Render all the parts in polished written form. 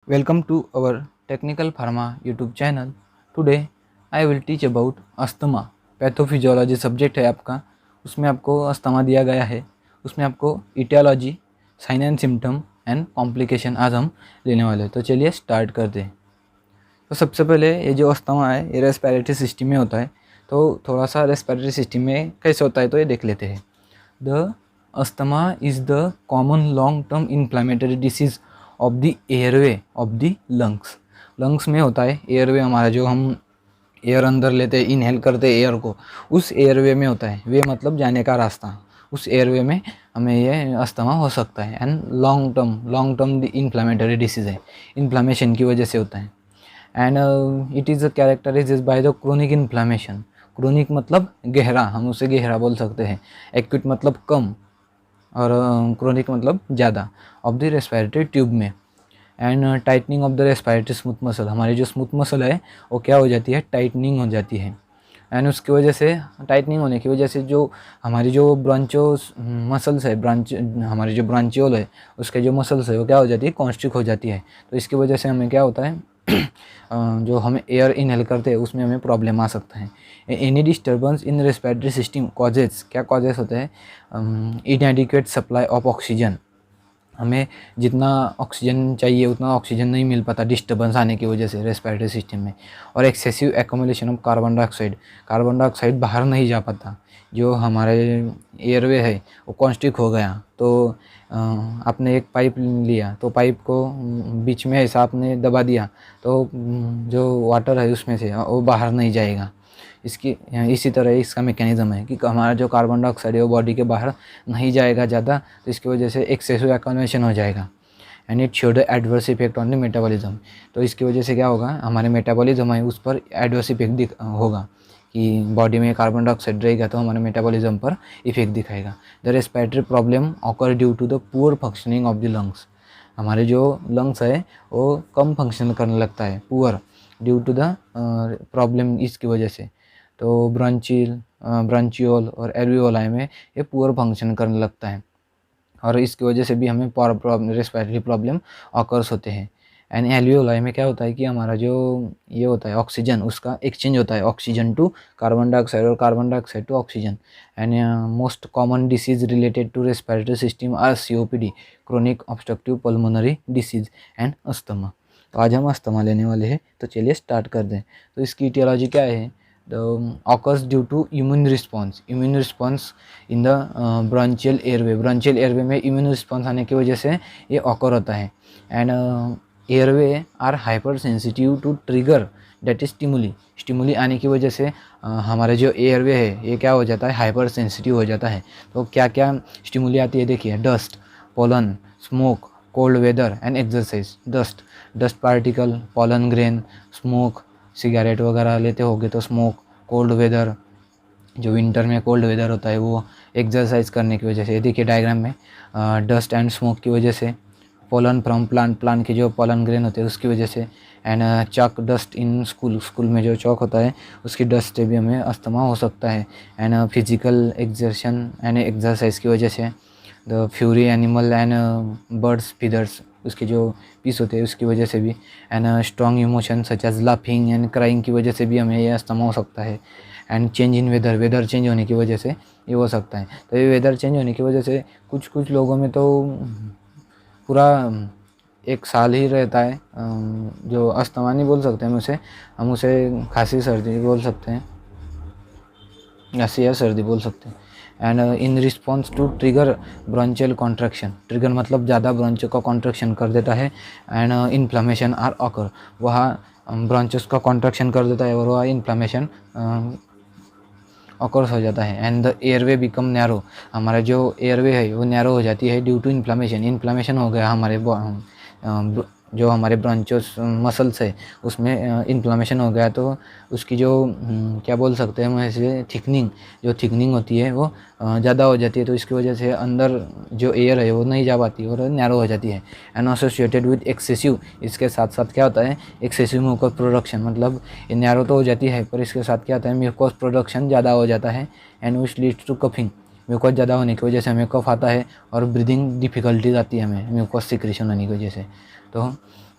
Welcome to our Technical Pharma YouTube channel. Today I will teach about asthma. Pathophysiology subject है आपका, उसमें आपको asthma दिया गया है। उसमें आपको aetiology, sign and symptom and complication आज हम लेने वाले हैं। तो चलिए स्टार्ट करते हैं। तो सबसे पहले ये जो अस्थमा है ये रेस्पिरेटरी सिस्टम में होता है। तो थोड़ा सा रेस्पिरेटरी सिस्टम में कैसे होता है तो ये देख लेते हैं। The asthma is the common long term inflammatory disease of the airway of the lungs. Lungs में होता है एयरवे, हमारा जो हम एयर अंदर लेते हैं, इनहेल करते हैं एयर को, उस एयरवे में होता है। वे मतलब जाने का रास्ता, उस एयरवे में हमें ये अस्थमा हो सकता है। And long term the inflammatory disease है, इन्फ्लामेशन की वजह से होता है। And it is characterised by the chronic inflammation. Chronic मतलब गहरा, हम उसे गहरा बोल सकते हैं। एक्यूट मतलब कम और क्रोनिक मतलब ज़्यादा ऑफ द रेस्पिरेटरी ट्यूब में। And tightening of the respiratory smooth muscle, हमारी जो स्मूथ मसल है वो क्या हो जाती है, टाइटनिंग हो जाती है। एंड उसकी वजह से, टाइटनिंग होने की वजह से जो हमारी जो ब्रांचो मसल्स है, हमारी जो ब्रांचियोल है उसके जो मसल्स है वो क्या हो जाती है, कॉन्स्ट्रिक्ट हो जाती है। तो इसकी वजह से हमें क्या होता है जो हम एयर इनहेल करते हैं उसमें हमें प्रॉब्लम आ सकता है। Any disturbance in respiratory system causes, क्या कॉजेज होते हैं, इनएडिक्वेट सप्लाई ऑफ ऑक्सीजन, हमें जितना ऑक्सीजन चाहिए उतना ऑक्सीजन नहीं मिल पाता डिस्टर्बेंस आने की वजह से रेस्पिरेटरी सिस्टम में। और excessive accumulation of carbon dioxide, carbon dioxide बाहर नहीं जा पाता, जो हमारे एयरवे है वो कॉन्स्ट्रिक्ट हो गया। तो आपने एक पाइप लिया तो पाइप को बीच में ऐसा आपने दबा दिया तो जो वाटर है उसमें से वो बाहर नहीं जाएगा। इसी तरह इसका मैकेनिज़्म है कि हमारा जो कार्बन डाइऑक्साइड है वो बॉडी के बाहर नहीं जाएगा ज़्यादा, तो इसकी वजह से एक्सेसिव एक्यूमुलेशन हो जाएगा। And it show the adverse effect on the metabolism, तो इसकी वजह से क्या होगा, हमारे मेटाबॉलिज्म है उस पर एडवर्स इफेक्ट होगा कि बॉडी में कार्बन डाइऑक्साइड रहेगा तो हमारे मेटाबॉलिज्म पर इफेक्ट दिखाएगा। The respiratory problem occur due to the poor functioning of the lungs, हमारे जो लंग्स है वो कम फंक्शन करने लगता है, poor due to the problem, इसकी वजह से। तो ब्रांचियोल और एल्वियोलाई में ये पुअर फंक्शन करने लगता है और इसकी वजह से भी हमें रेस्पिरेटरी प्रॉब्लम ऑकर्स होते हैं। एंड एल्वियोलाई में क्या होता है कि हमारा जो ये होता है ऑक्सीजन, उसका एक्सचेंज होता है, ऑक्सीजन टू कार्बन डाइऑक्साइड और carbon dioxide to oxygen. And most common disease related to respiratory system are COPD, chronic obstructive pulmonary disease and asthma. तो आज हम अस्थमा लेने वाले हैं, तो चलिए स्टार्ट कर दें। तो इसकी इटियोलॉजी क्या है, occurs due to immune response in the bronchial airway। bronchial airway में immune response आने की वजह से ये occur होता है। And airway are hypersensitive to trigger that is stimuli आने की वजह से हमारे जो एयरवे है ये क्या हो जाता है, हाइपर सेंसिटिव हो जाता है। तो क्या क्या स्टिमुली आती है देखिए, dust, pollen, smoke, cold weather and exercise. Dust particle, pollen grain, smoke, cigarette वगैरह लेते होगे तो स्मोक, कोल्ड वेदर, जो विंटर में कोल्ड वेदर होता है वो, एक्सरसाइज करने की वजह से। देखिए डायग्राम में डस्ट एंड स्मोक की वजह से, पोलन फ्रॉम प्लांट के जो पोलन ग्रेन होते हैं उसकी वजह से। And chalk dust in school में जो चॉक होता है उसकी डस्ट से भी हमें अस्थमा हो सकता है। And physical exertion and exercise की वजह से। The furry animal and birds feathers, उसके जो पीस होते हैं उसकी वजह से भी। And strong emotion such as laughing and crying की वजह से भी हमें ये अस्थमा हो सकता है। And change in weather change होने की वजह से ये हो सकता है। तो ये वेदर चेंज होने की वजह से कुछ लोगों में तो पूरा एक साल ही रहता है, जो अस्थमा नहीं बोल सकते हम उसे खांसी सर्दी बोल सकते हैं, खांसी या सर्दी बोल सकते हैं। And in response to trigger bronchial contraction, trigger मतलब ज़्यादा ब्रॉन्चियो का कॉन्ट्रैक्शन कर देता है। एंड इन्फ्लामेशन आर ऑकर, वहाँ ब्रॉन्चस का कॉन्ट्रैक्शन कर देता है और वह इन्फ्लामेशन ऑकर्स हो जाता है। And the airway become narrow, हमारा जो एयरवे है वो नैरो हो जाती है ड्यू टू इन्फ्लामेशन हो गया हमारे जो हमारे ब्रांचोस मसल्स है उसमें इन्फ्लामेशन हो गया, तो उसकी जो क्या बोल सकते हैं हम ऐसे, थिकनिंग होती है वो ज़्यादा हो जाती है। तो इसकी वजह से अंदर जो एयर है वो नहीं जा पाती और नैरो हो जाती है। एंड एसोसिएटेड विद एक्सेसिव, इसके साथ साथ क्या होता है, एक्सेसिव म्यूकस प्रोडक्शन, मतलब ये नैरो तो हो जाती है पर इसके साथ क्या होता है, म्यूकस प्रोडक्शन ज़्यादा हो जाता है। And which leads to coughing, mucus ज़्यादा होने की वजह से हमें कफ आता है और ब्रीदिंग डिफ़िकल्टीज आती है हमें म्यूकस सिक्रेशन होने की वजह से। तो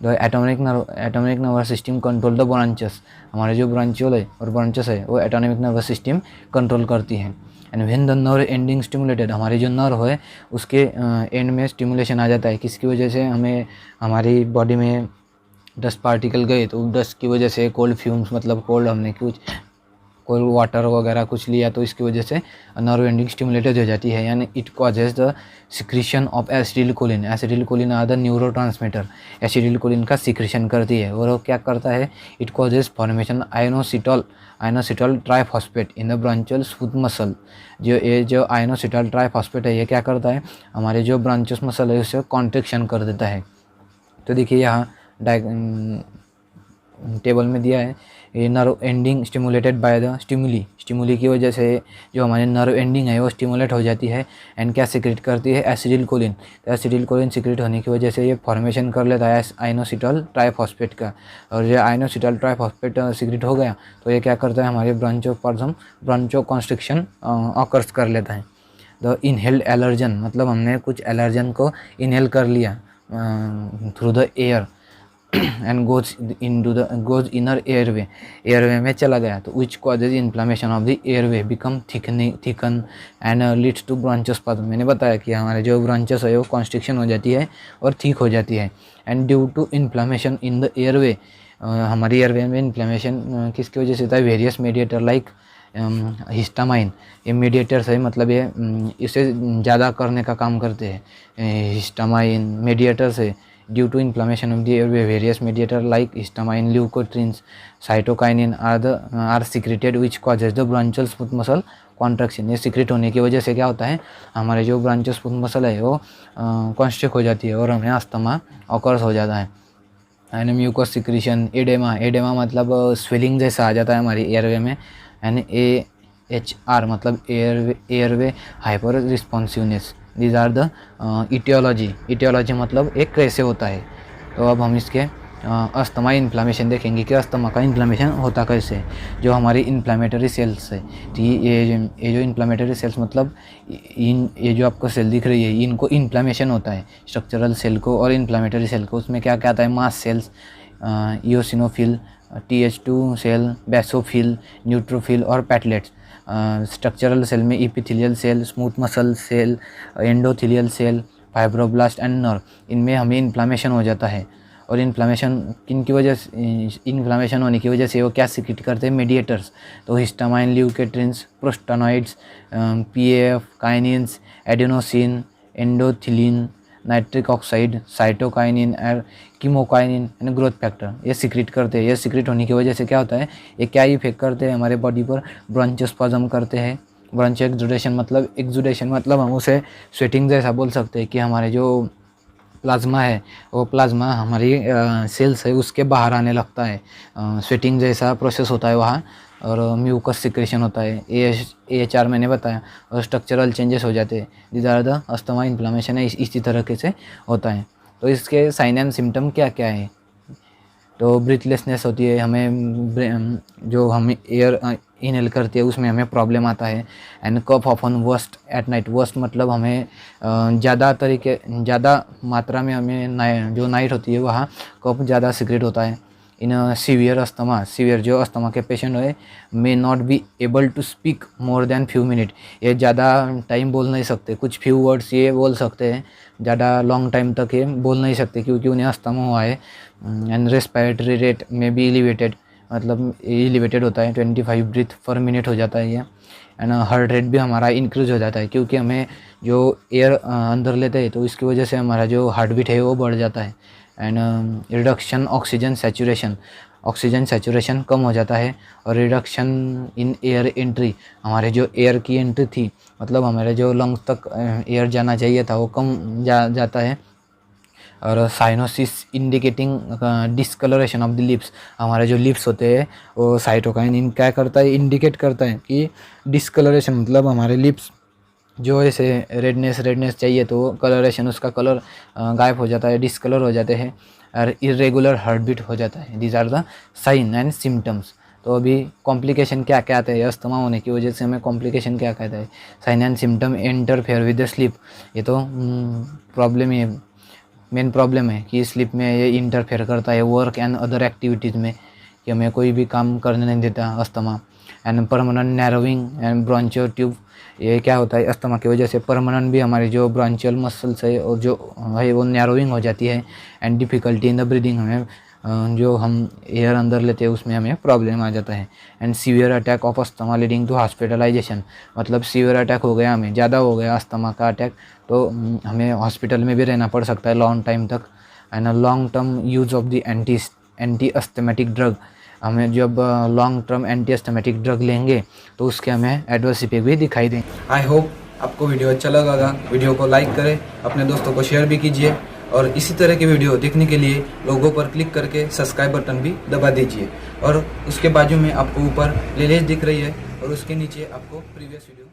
the atomic nervous system control the branches, हमारे जो ब्रांचियोल है और ब्रांचेस है वो एटॉमिक नर्वस सिस्टम कंट्रोल करती है। And when the nerve ending stimulated, हमारी जो नर्व है उसके एंड में स्टिमुलेशन आ जाता है, किसकी वजह से हमें हमारी बॉडी में डस्ट पार्टिकल गए तो डस्ट की वजह से कोल्ड फ्यूम्स, मतलब कोल्ड हमने कुछ कोल्ड वाटर वगैरह कुछ लिया तो इसकी वजह से नर्व एंडिंग स्टिमुलेटेड हो जाती है, यानी it causes the secretion of acetylcholine. Acetylcholine are the neurotransmitter, acetylcholine का सिक्रीशन करती है और वो क्या करता है, it causes formation inositol triphosphate in the bronchial smooth muscle. जो आइनोसिटॉल ट्राइफॉस्फेट है ये क्या करता है, हमारे जो ब्रांचियस मसल है उसे कॉन्ट्रैक्शन कर देता है। तो देखिए यहाँ टेबल में दिया है, ये nerve ending stimulated by the stimuli की वजह से जो हमारी नर्व एंडिंग है वो स्टिमुलेट हो जाती है एंड क्या सिक्रेट करती है, एसिटिलकोलिन। तो एसिटिलकोलिन सिक्रेट होने की वजह से ये फॉर्मेशन कर लेता है आइनोसिटॉल ट्राइफॉस्फेट का, और ये आइनोसिटॉल ट्राइफॉस्फेट सिक्रेट हो गया तो ये क्या करता है, हमारे ब्रांचो कॉन्स्ट्रिक्शन ऑकर्स कर लेता है। द इनहेल्ड एलर्जन, मतलब हमने कुछ एलर्जन को इनहेल कर लिया through the air and goes inner airway में चला गया, तो which causes inflammation of the airway become thicken and leads to bronchospasm. मैंने बताया कि हमारे जो ब्रांचेस है वो कॉन्स्ट्रिक्शन हो जाती है और थिक हो जाती है। And due to inflammation in the airway, हमारी एयरवे में इन्फ्लामेशन किसकी वजह से होता है, वेरियस मीडिएटर लाइक हिस्टामाइन, ये मीडिएटर्स है, मतलब ये इसे ज़्यादा करने का काम करते हैं। हिस्टामाइन मीडिएटर्स है, due to inflammation of the airway various mediator like histamine, leukotrienes, cytokinin are secreted which causes the bronchial smooth muscle contraction. ये सिक्रेट होने की वजह से क्या होता है, हमारे जो ब्रांचियल स्मूथ मसल है वो कॉन्स्ट्रिक्ट हो जाती है और हमें अस्थमा ऑकर्स हो जाता है। एंड म्यूकस सिक्रीशन, एडेमा मतलब स्वेलिंग जैसा आ जाता है हमारी एयरवे में। एंड AHR मतलब airway hyper responsiveness. These are the aetiology मतलब एक कैसे होता है। तो अब हम इसके अस्थमा इन्फ्लामेशन देखेंगे कि अस्थमा का इन्फ्लामेशन होता कैसे। जो हमारी इन्फ्लामेटरी सेल्स है, तो ये जो इन्फ्लामेटरी सेल्स मतलब ये जो आपको सेल दिख रही है इनको इन्फ्लामेशन होता है, स्ट्रक्चरल सेल को और इन्फ्लामेटरी सेल को। उसमें क्या क्या आता है, mast cells, eosinophil, TH2 cell, basophil, neutrophil और पैटलेट्स। स्ट्रक्चरल सेल में epithelial cell, smooth muscle cell, endothelial cell, fibroblast and nerve, इनमें हमें इन्फ्लामेशन हो जाता है। और इन्फ्लामेशन किन की वजह से, इन्फ्लामेशन होने की वजह से वो क्या सिक्रेट करते हैं, मीडिएटर्स। तो histamine, leukotrienes, prostanoids, PAF, kinins, adenosine, endothelin, nitric oxide, cytokinin और कीमोकाइनिन एंड ग्रोथ फैक्टर, ये सिक्रेट करते हैं। ये सिक्रेट होने की वजह से क्या होता है, ये क्या इफेक्ट करते हैं हमारे बॉडी पर, ब्रांचोस्पाज्म करते हैं। ब्रांच एक्सुडेशन मतलब हम उसे स्वेटिंग जैसा बोल सकते हैं कि हमारे जो प्लाज्मा है वो प्लाज्मा हमारी सेल्स है उसके बाहर आने लगता है, स्वेटिंग जैसा प्रोसेस होता है वहाँ, और म्यूकस सिक्रेशन होता है, AHR मैंने बताया, और स्ट्रक्चरल चेंजेस हो जाते हैं। These are the asthma inflammation है, इसी तरीके से होता है। तो इसके साइन एंड सिम्टम क्या क्या है, तो ब्रीथलेसनेस होती है, हमें जो हम एयर इनहेल करते हैं उसमें हमें प्रॉब्लम आता है। And cough often worst at night, worst मतलब हमें ज़्यादा मात्रा में हमें जो नाइट होती है वहाँ कफ ज़्यादा सिक्रेट होता है। इन सीवियर जो अस्थमा के पेशेंट है may not be able to speak more than few minute, ये ज़्यादा टाइम बोल नहीं सकते, कुछ फ्यू वर्ड्स ये बोल सकते हैं, ज़्यादा लॉन्ग टाइम तक ये बोल नहीं सकते क्योंकि उन्हें अस्थमा हुआ है। एंड रेस्पिरेटरी रेट में भी एलिवेटेड, मतलब एलिवेटेड होता है, 25 ब्रीथ पर मिनट हो जाता है ये। एंड हार्ट रेट भी हमारा इंक्रीज हो जाता है क्योंकि हमें जो एयर अंदर लेते हैं तो इसकी वजह से हमारा जो हार्ट बीट है वो बढ़ जाता है। एंड रिडक्शन ऑक्सीजन सैचुरेशन कम हो जाता है, और रिडक्शन इन एयर एंट्री, हमारे जो एयर की एंट्री थी, मतलब हमारे जो लंग्स तक एयर जाना चाहिए था वो कम जाता है। और cyanosis indicating discolouration of the lips, हमारे जो लिप्स होते हैं वो साइटोकाइनिन क्या करता है, इंडिकेट करता है कि डिस्कलरेशन, मतलब हमारे लिप्स जो ऐसे रेडनेस चाहिए तो कलरेशन, उसका कलर गायब हो जाता है, डिस्कलर हो जाते हैं, और इरेगुलर हार्ट बीट हो जाता है। These are the sign and symptoms. तो अभी कॉम्प्लिकेशन क्या क्या आते हैं, अस्थमा होने की वजह से हमें कॉम्प्लिकेशन क्या कहता है, sign and symptom interfere with the sleep, ये तो प्रॉब्लम ही है। मेन प्रॉब्लम है कि स्लीप में ये इंटरफेयर करता है वर्क एंड अदर एक्टिविटीज़ में, कि हमें कोई भी काम करने नहीं देता asthma. And permanent narrowing and bronchial tube, ये क्या होता है अस्थमा की वजह से परमानेंट भी हमारी जो ब्रोंचियल मसल्स है और जो है वो नैरोइंग हो जाती है। And difficulty in the breathing, हमें जो हम एयर अंदर लेते हैं उसमें हमें प्रॉब्लम आ जाता है। And severe attack of asthma leading to hospitalisation, मतलब सीवियर अटैक हो गया, हमें ज़्यादा हो गया अस्थमा का अटैक तो हमें हॉस्पिटल में भी रहना पड़ सकता है लॉन्ग टाइम तक। And long term use of the anti asthmatic drug, हमें जब long term anti asthmatic drug लेंगे तो उसके हमें एडवर्स इफेक्ट भी दिखाई दें। आई होप आपको वीडियो अच्छा लगा होगा। वीडियो को लाइक करें, अपने दोस्तों को शेयर भी कीजिए और इसी तरह की वीडियो देखने के लिए लोगों पर क्लिक करके सब्सक्राइब बटन भी दबा दीजिए। और उसके बाजू में आपको ऊपर प्लेलिस्ट दिख रही है और उसके नीचे आपको प्रीवियस वीडियो